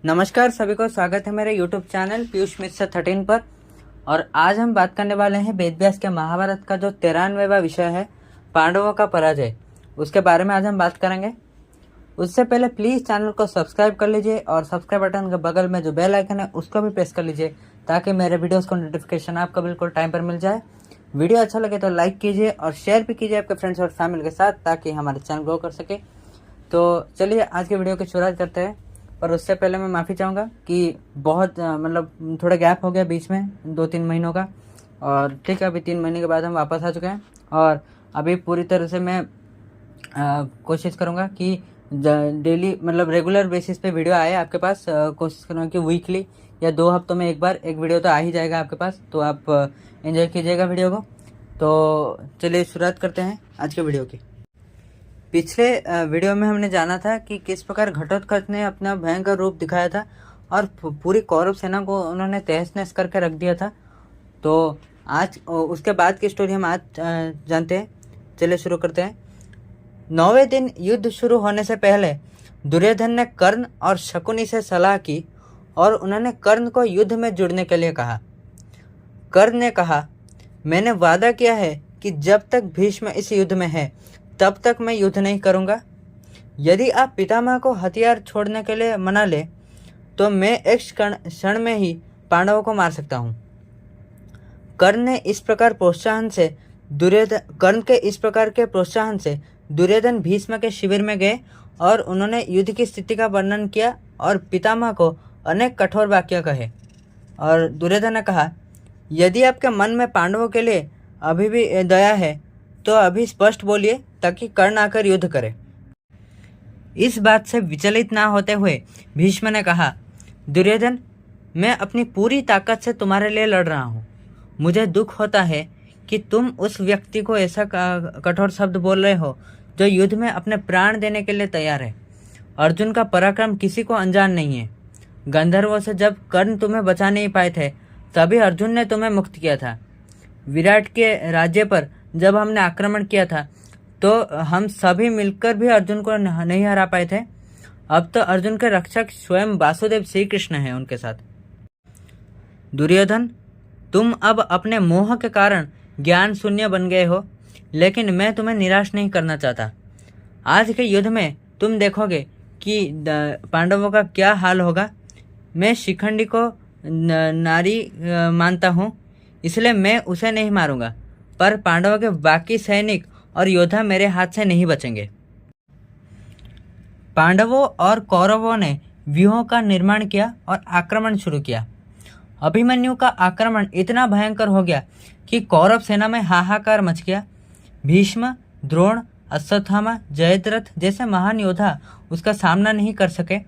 नमस्कार सभी को, स्वागत है मेरे YouTube चैनल पीयूष मिश्र 13 पर। और आज हम बात करने वाले हैं वेद व्यास के महाभारत का जो 93वां विषय है, पांडवों का पराजय, उसके बारे में आज हम बात करेंगे। उससे पहले प्लीज़ चैनल को सब्सक्राइब कर लीजिए और सब्सक्राइब बटन के बगल में जो बेल आइकन है उसको भी प्रेस कर लीजिए, ताकि मेरे वीडियोस को नोटिफिकेशन आपको बिल्कुल टाइम पर मिल जाए। वीडियो अच्छा लगे तो लाइक कीजिए और शेयर भी कीजिए आपके फ्रेंड्स और फैमिली के साथ, ताकि हमारे चैनल ग्रो कर सके। तो चलिए आज के वीडियो की शुरुआत करते हैं। पर उससे पहले मैं माफ़ी चाहूँगा कि बहुत थोड़ा गैप हो गया बीच में 2-3 महीनों का। और ठीक है, अभी 3 महीने के बाद हम वापस आ चुके हैं और अभी पूरी तरह से मैं कोशिश करूँगा कि डेली रेगुलर बेसिस पे वीडियो आए आपके पास। कोशिश करूँगा कि वीकली या 2 हफ्तों में एक बार एक वीडियो तो आ ही जाएगा आपके पास, तो आप एंजॉय कीजिएगा वीडियो को। तो चलिए शुरुआत करते हैं आज के वीडियो की। पिछले वीडियो में हमने जाना था कि किस प्रकार घटोत्कच ने अपना भयंकर रूप दिखाया था और पूरी कौरव सेना को उन्होंने तहस नहस करके रख दिया था। तो आज उसके बाद की स्टोरी हम आज जानते हैं। चलिए शुरू करते हैं। 9वें दिन युद्ध शुरू होने से पहले दुर्योधन ने कर्ण और शकुनी से सलाह की और उन्होंने कर्ण को युद्ध में जुड़ने के लिए कहा। कर्ण ने कहा, मैंने वादा किया है कि जब तक भीष्म इस युद्ध में है तब तक मैं युद्ध नहीं करूंगा। यदि आप पितामह को हथियार छोड़ने के लिए मना ले तो मैं एक क्षण में ही पांडवों को मार सकता हूं। कर्ण के इस प्रकार के प्रोत्साहन से दुर्योधन भीष्म के शिविर में गए और उन्होंने युद्ध की स्थिति का वर्णन किया और पितामह को अनेक कठोर वाक्य कहे। और दुर्योधन ने कहा, यदि आपके मन में पांडवों के लिए अभी भी दया है तो अभी स्पष्ट बोलिए, ताकि कर्ण आकर युद्ध करे। इस बात से विचलित ना होते हुए भीष्म ने कहा, दुर्योधन, मैं अपनी पूरी ताकत से तुम्हारे लिए लड़ रहा हूँ। मुझे दुख होता है कि तुम उस व्यक्ति को ऐसा कठोर शब्द बोल रहे हो जो युद्ध में अपने प्राण देने के लिए तैयार है। अर्जुन का पराक्रम किसी को अनजान नहीं है। गंधर्वों से जब कर्ण तुम्हें बचा नहीं पाए थे तभी अर्जुन ने तुम्हें मुक्त किया था। विराट के राज्य पर जब हमने आक्रमण किया था तो हम सभी मिलकर भी अर्जुन को नहीं हरा पाए थे। अब तो अर्जुन के रक्षक स्वयं वासुदेव श्री कृष्ण हैं उनके साथ। दुर्योधन, तुम अब अपने मोह के कारण ज्ञान शून्य बन गए हो, लेकिन मैं तुम्हें निराश नहीं करना चाहता। आज के युद्ध में तुम देखोगे कि पांडवों का क्या हाल होगा। मैं शिखंडी को नारी मानता हूँ, इसलिए मैं उसे नहीं मारूंगा, पर पांडवों के बाकी सैनिक और योद्धा मेरे हाथ से नहीं बचेंगे। पांडवों और कौरवों ने व्यूहों का निर्माण किया और आक्रमण शुरू किया। अभिमन्यु का आक्रमण इतना भयंकर हो गया कि कौरव सेना में हाहाकार मच गया। भीष्म, द्रोण, अश्वत्थामा, जयद्रथ जैसे महान योद्धा उसका सामना नहीं कर सके।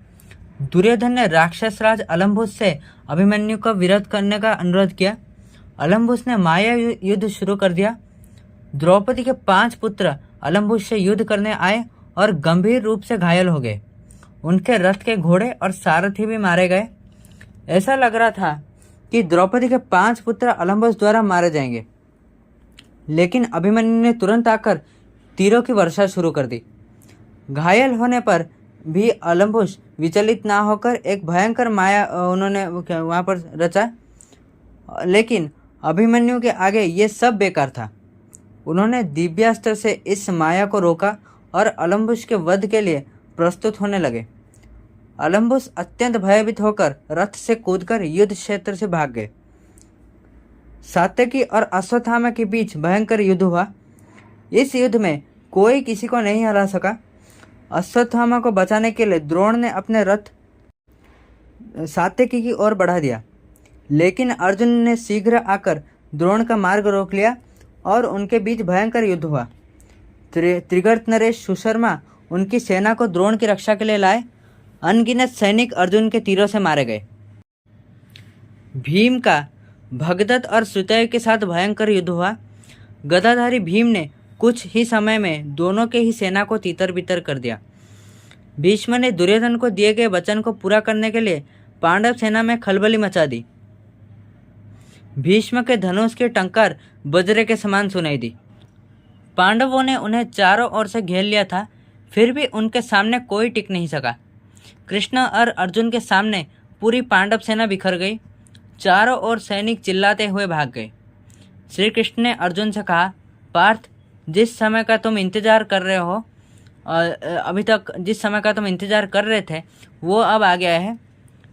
दुर्योधन ने राक्षस राज अलम्बुस से अभिमन्यु का विरोध करने का अनुरोध किया। अलम्बुस ने माया युद्ध शुरू कर दिया। द्रौपदी के 5 पुत्र अलम्बुस से युद्ध करने आए और गंभीर रूप से घायल हो गए। उनके रथ के घोड़े और सारथी भी मारे गए। ऐसा लग रहा था कि द्रौपदी के 5 पुत्र अलम्बुस द्वारा मारे जाएंगे, लेकिन अभिमन्यु ने तुरंत आकर तीरों की वर्षा शुरू कर दी। घायल होने पर भी अलम्बुस विचलित ना होकर एक भयंकर माया उन्होंने वहाँ पर रचा, लेकिन अभिमन्यु के आगे ये सब बेकार था। उन्होंने दिव्यास्त्र से इस माया को रोका और अलम्बुस के वध के लिए प्रस्तुत होने लगे। अलम्बुस अत्यंत भयभीत होकर रथ से कूदकर युद्ध क्षेत्र से भाग गए। सात्यकी और अश्वत्थामा के बीच भयंकर युद्ध हुआ। इस युद्ध में कोई किसी को नहीं हरा सका। अश्वत्थामा को बचाने के लिए द्रोण ने अपने रथ सात्यकी की ओर बढ़ा दिया, लेकिन अर्जुन ने शीघ्र आकर द्रोण का मार्ग रोक लिया और उनके बीच भयंकर युद्ध हुआ। त्रिगर्त नरेश सुशर्मा उनकी सेना को द्रोण की रक्षा के लिए लाए। अनगिनत सैनिक अर्जुन के तीरों से मारे गए। भीम का भगदत्त और सुतय के साथ भयंकर युद्ध हुआ। गदाधारी भीम ने कुछ ही समय में दोनों के ही सेना को तितर बितर कर दिया। भीष्म ने दुर्योधन को दिए गए वचन को पूरा करने के लिए पांडव सेना में खलबली मचा दी। भीष्म के धनुष की टंकार वज्र के समान सुनाई दी। पांडवों ने उन्हें चारों ओर से घेर लिया था, फिर भी उनके सामने कोई टिक नहीं सका। कृष्ण और अर्जुन के सामने पूरी पांडव सेना बिखर गई। चारों ओर सैनिक चिल्लाते हुए भाग गए। श्री कृष्ण ने अर्जुन से कहा, पार्थ, जिस समय का तुम इंतजार कर रहे हो, अभी तक जिस समय का तुम इंतजार कर रहे थे वो अब आ गया है।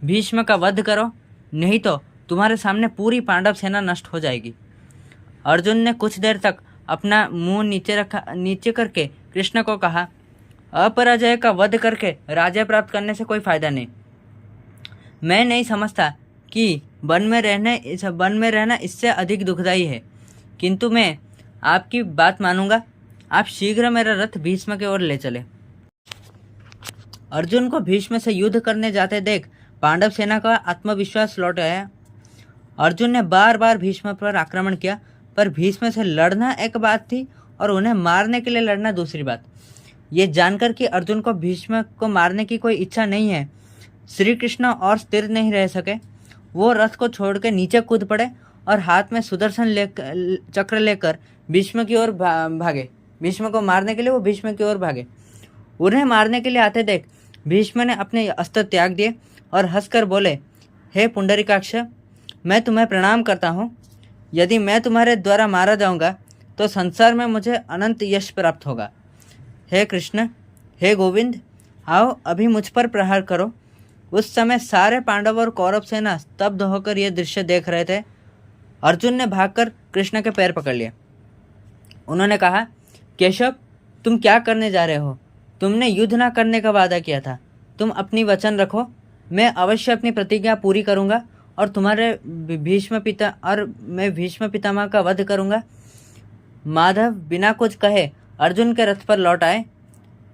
भीष्म का वध करो, नहीं तो तुम्हारे सामने पूरी पांडव सेना नष्ट हो जाएगी। अर्जुन ने कुछ देर तक अपना मुंह नीचे करके कृष्ण को कहा, अपराजय का वध करके राज्य प्राप्त करने से कोई फायदा नहीं। मैं नहीं समझता कि वन में रहना इससे अधिक दुखदायी है, किंतु मैं आपकी बात मानूंगा। आप शीघ्र मेरा रथ भीष्म की ओर ले चले। अर्जुन को भीष्म से युद्ध करने जाते देख पांडव सेना का आत्मविश्वास लौट आया। अर्जुन ने बार बार भीष्म पर आक्रमण किया, पर भीष्म से लड़ना एक बात थी और उन्हें मारने के लिए लड़ना दूसरी बात। ये जानकर कि अर्जुन को भीष्म को मारने की कोई इच्छा नहीं है, श्री कृष्ण और स्थिर नहीं रह सके। वो रथ को छोड़ के नीचे कूद पड़े और हाथ में सुदर्शन चक्र लेकर भीष्म की ओर भागे। भीष्म को मारने के लिए वो भीष्म की ओर भागे। उन्हें मारने के लिए आते देख भीष्म ने अपने अस्त्र त्याग दिए और हंसकर बोले, हे पुंडरीकाक्ष, मैं तुम्हें प्रणाम करता हूँ। यदि मैं तुम्हारे द्वारा मारा जाऊंगा तो संसार में मुझे अनंत यश प्राप्त होगा। हे कृष्ण, हे गोविंद, आओ अभी मुझ पर प्रहार करो। उस समय सारे पांडव और कौरव सेना स्तब्ध होकर यह दृश्य देख रहे थे। अर्जुन ने भागकर कृष्ण के पैर पकड़ लिए। उन्होंने कहा, केशव, तुम क्या करने जा रहे हो? तुमने युद्ध न करने का वादा किया था। तुम अपनी वचन रखो। मैं अवश्य अपनी प्रतिज्ञा पूरी करूंगा और भीष्म पितामह का वध करूंगा। माधव बिना कुछ कहे अर्जुन के रथ पर लौट आए।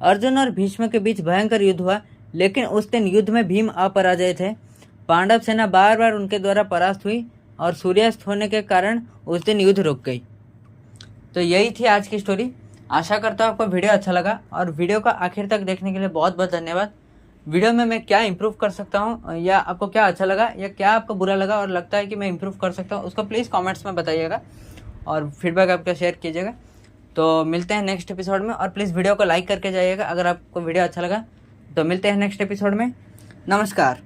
अर्जुन और भीष्म के बीच भयंकर युद्ध हुआ, लेकिन उस दिन युद्ध में भीम अपराजय थे। पांडव सेना बार बार उनके द्वारा परास्त हुई और सूर्यास्त होने के कारण उस दिन युद्ध रुक गई। तो यही थी आज की स्टोरी। आशा करता हूँ आपको वीडियो अच्छा लगा और वीडियो को आखिर तक देखने के लिए बहुत बहुत धन्यवाद। वीडियो में मैं क्या इंप्रूव कर सकता हूँ या आपको क्या अच्छा लगा या क्या आपको बुरा लगा और लगता है कि मैं इंप्रूव कर सकता हूँ, उसको प्लीज़ कमेंट्स में बताइएगा और फीडबैक आपका शेयर कीजिएगा। तो मिलते हैं नेक्स्ट एपिसोड में और प्लीज़ वीडियो को लाइक करके जाइएगा अगर आपको वीडियो अच्छा लगा। तो मिलते हैं नेक्स्ट एपिसोड में। नमस्कार।